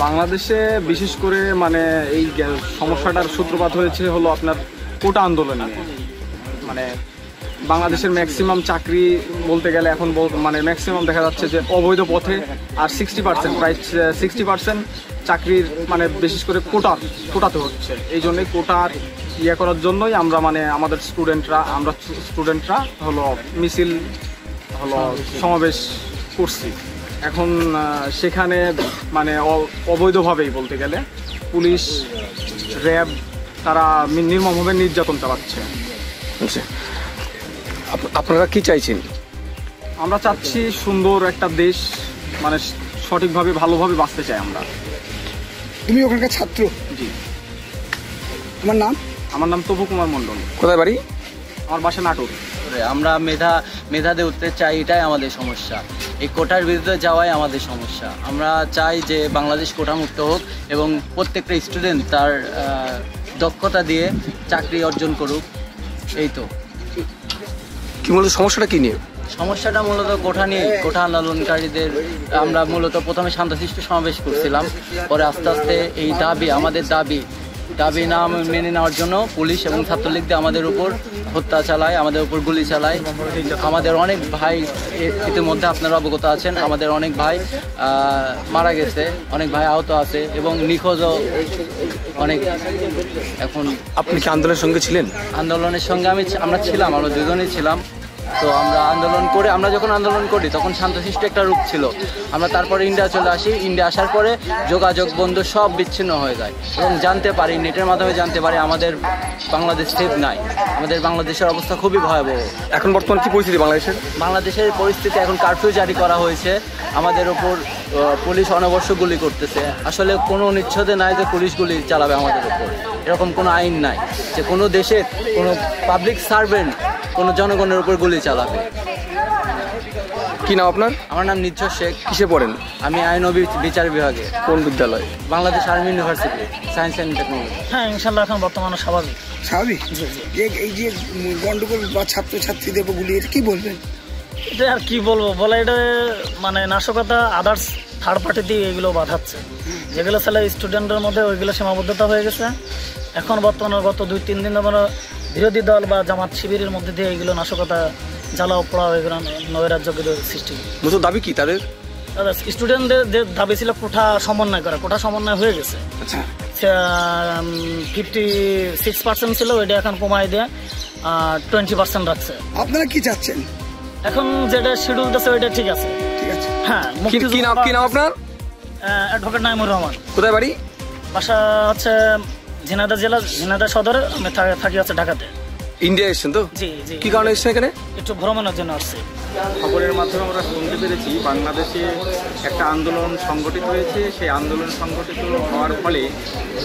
বাংলাদেশে বিশেষ করে মানে এই সমস্যাটার সূত্রপাত হয়েছে হলো আপনার কোটা আন্দোলন নিয়ে। মানে বাংলাদেশের ম্যাক্সিমাম চাকরি বলতে গেলে এখন মানে ম্যাক্সিমাম দেখা যাচ্ছে যে অবৈধ পথে, আর 60% প্রায় 60% চাকরির মানে বিশেষ করে কোটাতে হচ্ছে। এই জন্যই কোটার করার জন্যই আমরা মানে আমাদের স্টুডেন্টরা হলো মিছিল হলো সমাবেশ করছি। এখন সেখানে মানে অবৈধভাবেই বলতে গেলে পুলিশ, র্যাব তারা নির্মমভাবে নির্যাতন চালাচ্ছে। আপনারা কি চাইছেন? আমরা চাচ্ছি সুন্দর একটা দেশ, মানে সঠিকভাবে ভালোভাবে বাঁচতে চাই আমরা। তুমি ওখানকার ছাত্র? জি। আমার নাম তপু কুমার মণ্ডল। কোথায় বাড়ি? আমার বাসা নাটোর। আমরা মেধাতে উঠতে চাই, এটাই আমাদের সমস্যা। এই কোটার বিরুদ্ধে যাওয়াই আমাদের সমস্যা। আমরা চাই যে বাংলাদেশ কোটামুক্ত হোক এবং প্রত্যেকটা স্টুডেন্ট তার দক্ষতা দিয়ে চাকরি অর্জন করুক। এই তো। কি মূলত সমস্যাটা কি নিয়ে? সমস্যাটা মূলত কোটা নিয়ে। কোটা আন্দোলনকারীদের আমরা মূলত প্রথমে শান্তশিষ্ট সমাবেশ করছিলাম, পরে আস্তে আস্তে এই আমাদের দাবি না মেনে নেওয়ার জন্য পুলিশ এবং ছাত্রলীগ দিয়ে আমাদের উপর হত্যা চালায়, আমাদের উপর গুলি চালায়। আমাদের অনেক ভাই ইতিমধ্যে আপনারা অবগত আছেন, আমাদের অনেক ভাই মারা গেছে, অনেক ভাই আহত আছে এবং নিখোঁজও অনেক। এখন আপনি কি আন্দোলনের সঙ্গে ছিলেন? আন্দোলনের সঙ্গে আমরা ছিলাম, আমরা দুজনেই ছিলাম। তো আমরা যখন আন্দোলন করি তখন শান্তশিষ্ট একটা রূপ ছিল। আমরা তারপরে ইন্ডিয়া চলে আসি। ইন্ডিয়া আসার পরে যোগাযোগ বন্ধ, সব বিচ্ছিন্ন হয়ে যায় এবং জানতে পারি, নেটের মাধ্যমে জানতে পারি আমাদের বাংলাদেশ সেফ নাই। আমাদের বাংলাদেশের অবস্থা খুবই ভয়াবহ। এখন বর্তমান কি পরিস্থিতি বাংলাদেশের পরিস্থিতি? এখন কারফিউ জারি করা হয়েছে, আমাদের ওপর পুলিশ অনবশ্য গুলি করতেছে। আসলে কোনো নিচ্ছদে নাই যে পুলিশ গুলি চালাবে আমাদের ওপর, এরকম কোনো আইন নাই যে কোনো দেশের কোনো পাবলিক সার্ভেন্ট কোনো জনগণের উপর গুলি চালাবে। কি নাম আপনার? আমার নাম নির্ঝর শেখ। কিসে পড়েন? আমি আইন ও বিচার বিভাগে। কোন বিদ্যালয়? Bangladesh army university, science and technology. হ্যাঁ, ইনশাল্লাহ এখন বর্তমানে স্বাভাবিক। এই যে গন্ডগোল বা ছাত্রছাত্রীদের গুলি, এটা কি বলবেন? এটা আর কি বলবো, বলে এটা মানে নাশকতা আদার্স থার্ড পার্টি দিয়ে এগুলো বাধাচ্ছে। যেগুলো ছেলে স্টুডেন্টের মধ্যে ওইগুলো সীমাবদ্ধতা হয়ে গেছে। এখন বর্তমানে গত 2-3 দিন আমরা বিরোধী দল বা জামাত শিবিরের মধ্যে দিয়ে এগুলো নাশকতা জ্বালাও পোড়াও এগুলো নৈরাজ্যের সৃষ্টি। দাবি কি তাদের? স্টুডেন্টদের দাবি ছিল কোটা সমন্বয় করা। কোটা সমন্বয় হয়ে গেছে। 56% ছিল, ওইটা এখন কমায় দিয়ে 20% রাখছে। আপনারা কি চাচ্ছেন? এখন যেটা শিডিউল দিচ্ছে ওইটা ঠিক আছে। হ্যাঁ। কি নাম আপনার? অ্যাডভোকেট নাইমুর রহমান। কোথায় বাড়ি? বাসা হচ্ছে ঝিনাইদহ জেলা, ঝিনাইদহ সদরে। আমি থাকি হচ্ছে ঢাকাতে। ইন্ডিয়া এসেছেন তো? জি জি। কি কারণে এসেছেন এখানে? একটু ভ্রমণের জন্য আসছি। খবরের মাধ্যমে আমরা শুনতে পেরেছি বাংলাদেশে একটা আন্দোলন সংগঠিত হয়েছে। সেই আন্দোলন সংগঠিত হওয়ার ফলে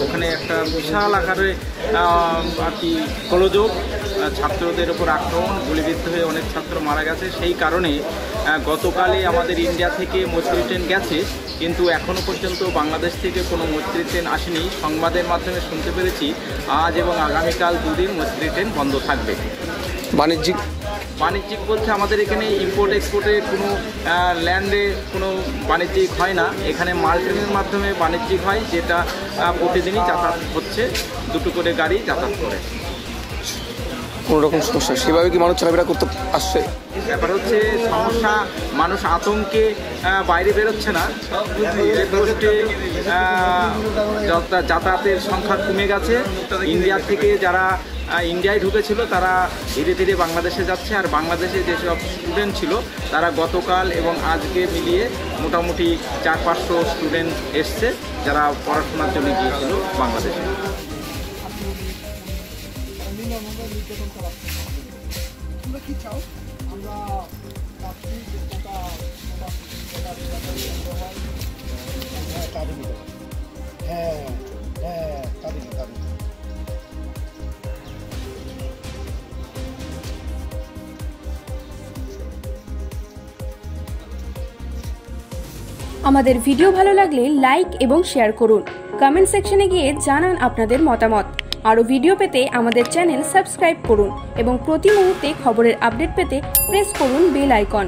ওখানে একটা বিশাল আকারে আর কি গোলযোগ, ছাত্রদের উপর আক্রমণ, গুলিবিদ্ধ হয়ে অনেক ছাত্র মারা গেছে। সেই কারণে গতকালে আমাদের ইন্ডিয়া থেকে মৈত্রী ট্রেন গেছে, কিন্তু এখনও পর্যন্ত বাংলাদেশ থেকে কোনো মৈত্রী ট্রেন আসেনি। সংবাদের মাধ্যমে শুনতে পেরেছি আজ এবং আগামীকাল 2 দিন মৈত্রী ট্রেন বন্ধ থাকবে। বাণিজ্যিক বলতে আমাদের এখানে ইম্পোর্ট এক্সপোর্টে কোনো ল্যান্ডে কোনো বাণিজ্যিক হয় না। এখানে মাল ট্রেনের মাধ্যমে বাণিজ্যিক হয়, যেটা প্রতিদিনই যাতায়াত হচ্ছে, 2টো করে গাড়ি যাতায়াত করে। কোনো রকম সমস্যা সেভাবে কি মানুষ চলাফেরা করতে আসছে? ব্যাপার হচ্ছে সমস্যা, মানুষ আতঙ্কে বাইরে বেরোচ্ছে না। যাতায়াতের সংখ্যা কমে গেছে। ইন্ডিয়া থেকে যারা ইন্ডিয়ায় ঢুকেছিল তারা ধীরে ধীরে বাংলাদেশে যাচ্ছে, আর বাংলাদেশে যেসব স্টুডেন্ট ছিল তারা গতকাল এবং আজকে মিলিয়ে মোটামুটি 400-500 স্টুডেন্ট এসছে যারা পড়াশোনার জন্য গিয়েছিল বাংলাদেশে। আমাদের ভিডিও ভালো লাগলে লাইক এবং শেয়ার করুন। কমেন্ট সেকশনে গিয়ে জানান আপনাদের মতামত। আরও ভিডিও পেতে আমাদের চ্যানেল সাবস্ক্রাইব করুন এবং প্রতি মুহূর্তে খবরের আপডেট পেতে প্রেস করুন বেল আইকন।